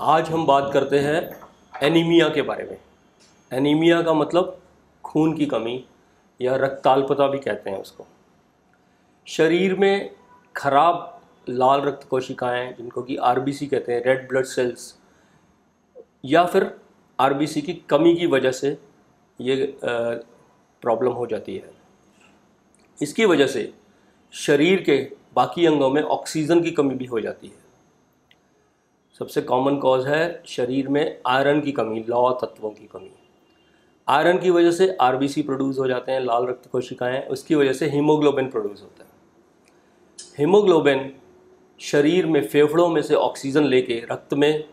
आज हम बात करते हैं एनीमिया के बारे में। एनीमिया का मतलब खून की कमी या रक्ताल्पता भी कहते हैं उसको। शरीर में खराब लाल रक्त कोशिकाएं जिनको कि आरबीसी कहते हैं, रेड ब्लड सेल्स, या फिर आरबीसी की कमी की वजह से ये प्रॉब्लम हो जाती है। इसकी वजह से शरीर के बाकी अंगों में ऑक्सीजन की कमी भी हो जाती है। सबसे कॉमन कॉज है शरीर में आयरन की कमी, लौह तत्वों की कमी। आयरन की वजह से आरबीसी प्रोड्यूस हो जाते हैं, लाल रक्त कोशिकाएं, उसकी वजह से हीमोग्लोबिन प्रोड्यूस होता है। हीमोग्लोबिन शरीर में फेफड़ों में से ऑक्सीजन लेके रक्त में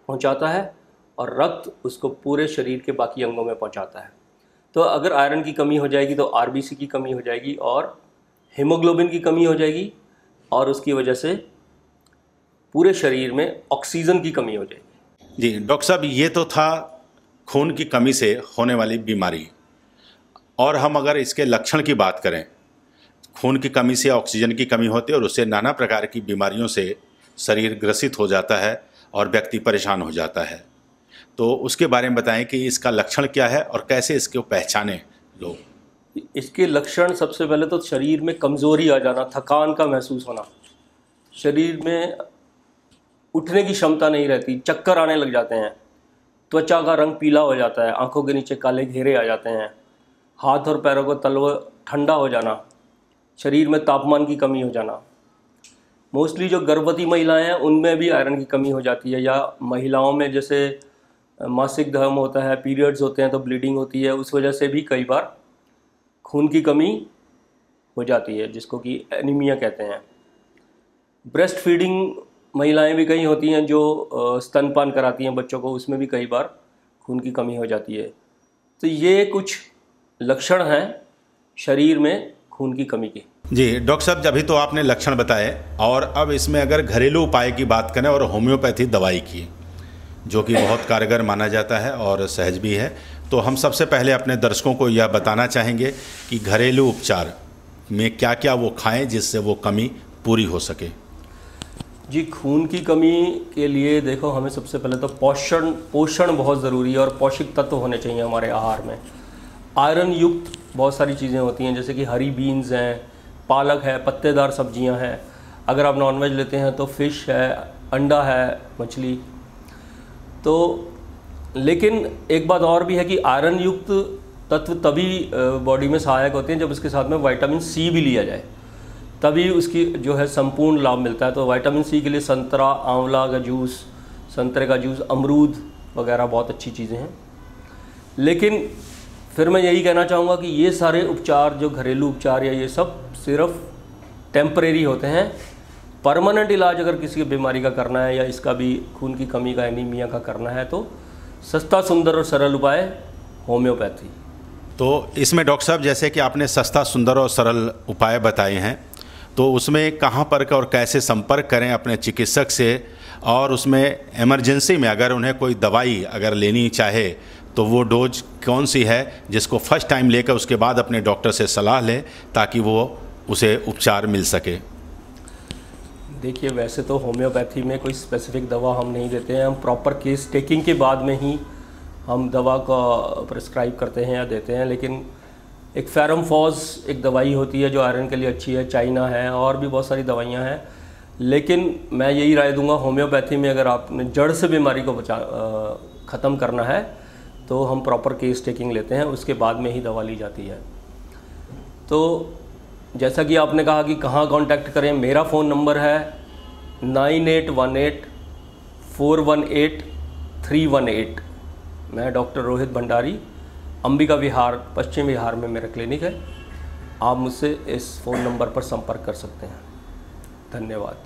पहुंचाता है और रक्त उसको पूरे शरीर के बाकी अंगों में पहुंचाता है। तो अगर आयरन की कमी हो जाएगी तो आरबीसी की कमी हो जाएगी और हीमोग्लोबिन की कमी हो जाएगी और उसकी वजह से पूरे शरीर में ऑक्सीजन की कमी हो जाएगी। जी डॉक्टर साहब, ये तो था खून की कमी से होने वाली बीमारी। और हम अगर इसके लक्षण की बात करें, खून की कमी से ऑक्सीजन की कमी होती है और उससे नाना प्रकार की बीमारियों से शरीर ग्रसित हो जाता है और व्यक्ति परेशान हो जाता है। तो उसके बारे में बताएं कि इसका लक्षण क्या है और कैसे इसको पहचानें लोग। इसके लक्षण सबसे पहले तो शरीर में कमज़ोरी आ जाना, थकान का महसूस होना, शरीर में उठने की क्षमता नहीं रहती, चक्कर आने लग जाते हैं, त्वचा का रंग पीला हो जाता है, आंखों के नीचे काले घेरे आ जाते हैं, हाथ और पैरों को तलवा ठंडा हो जाना, शरीर में तापमान की कमी हो जाना। मोस्टली जो गर्भवती महिलाएं हैं उनमें भी आयरन की कमी हो जाती है, या महिलाओं में जैसे मासिक धर्म होता है, पीरियड्स होते हैं तो ब्लीडिंग होती है, उस वजह से भी कई बार खून की कमी हो जाती है, जिसको कि एनीमिया कहते हैं। ब्रेस्ट फीडिंग महिलाएं भी कई होती हैं जो स्तनपान कराती हैं बच्चों को, उसमें भी कई बार खून की कमी हो जाती है। तो ये कुछ लक्षण हैं शरीर में खून की कमी के। जी डॉक्टर साहब, अभी तो आपने लक्षण बताए और अब इसमें अगर घरेलू उपाय की बात करें और होम्योपैथी दवाई की, जो कि बहुत कारगर माना जाता है और सहज भी है, तो हम सबसे पहले अपने दर्शकों को यह बताना चाहेंगे कि घरेलू उपचार में क्या क्या वो खाएं जिससे वो कमी पूरी हो सके। जी, खून की कमी के लिए देखो, हमें सबसे पहले तो पोषण बहुत ज़रूरी है और पौष्टिक तत्व होने चाहिए हमारे आहार में। आयरन युक्त बहुत सारी चीज़ें होती हैं, जैसे कि हरी बीन्स हैं, पालक है, पत्तेदार सब्जियां हैं। अगर आप नॉनवेज लेते हैं तो फ़िश है, अंडा है, मछली। तो लेकिन एक बात और भी है कि आयरन युक्त तत्व तभी बॉडी में सहायक होते हैं जब उसके साथ में विटामिन सी भी लिया जाए, तभी उसकी जो है संपूर्ण लाभ मिलता है। तो विटामिन सी के लिए संतरा, आंवला का जूस, संतरे का जूस, अमरूद वगैरह बहुत अच्छी चीज़ें हैं। लेकिन फिर मैं यही कहना चाहूँगा कि ये सारे उपचार, जो घरेलू उपचार या ये सब सिर्फ टेम्परेरी होते हैं। परमानेंट इलाज अगर किसी की बीमारी का करना है या इसका भी खून की कमी का, एनीमिया का करना है, तो सस्ता, सुंदर और सरल उपाय होम्योपैथी। तो इसमें डॉक्टर साहब, जैसे कि आपने सस्ता, सुंदर और सरल उपाय बताए हैं, तो उसमें कहाँ पर और कैसे संपर्क करें अपने चिकित्सक से, और उसमें इमरजेंसी में अगर उन्हें कोई दवाई अगर लेनी चाहे तो वो डोज कौन सी है जिसको फर्स्ट टाइम लेकर उसके बाद अपने डॉक्टर से सलाह लें ताकि वो उसे उपचार मिल सके। देखिए, वैसे तो होम्योपैथी में कोई स्पेसिफिक दवा हम नहीं देते हैं, हम प्रॉपर केस टेकिंग के बाद में ही हम दवा का प्रिस्क्राइब करते हैं या देते हैं। लेकिन एक फेरमफॉज एक दवाई होती है जो आयरन के लिए अच्छी है, चाइना है, और भी बहुत सारी दवाइयाँ हैं। लेकिन मैं यही राय दूंगा, होम्योपैथी में अगर आपने जड़ से बीमारी को ख़त्म करना है तो हम प्रॉपर केस टेकिंग लेते हैं, उसके बाद में ही दवा ली जाती है। तो जैसा कि आपने कहा कि कहाँ कांटेक्ट करें, मेरा फ़ोन नंबर है 9818418318। मैं डॉक्टर रोहित भंडारी, अंबिका विहार, पश्चिम बिहार में मेरा क्लिनिक है। आप मुझसे इस फ़ोन नंबर पर संपर्क कर सकते हैं। धन्यवाद।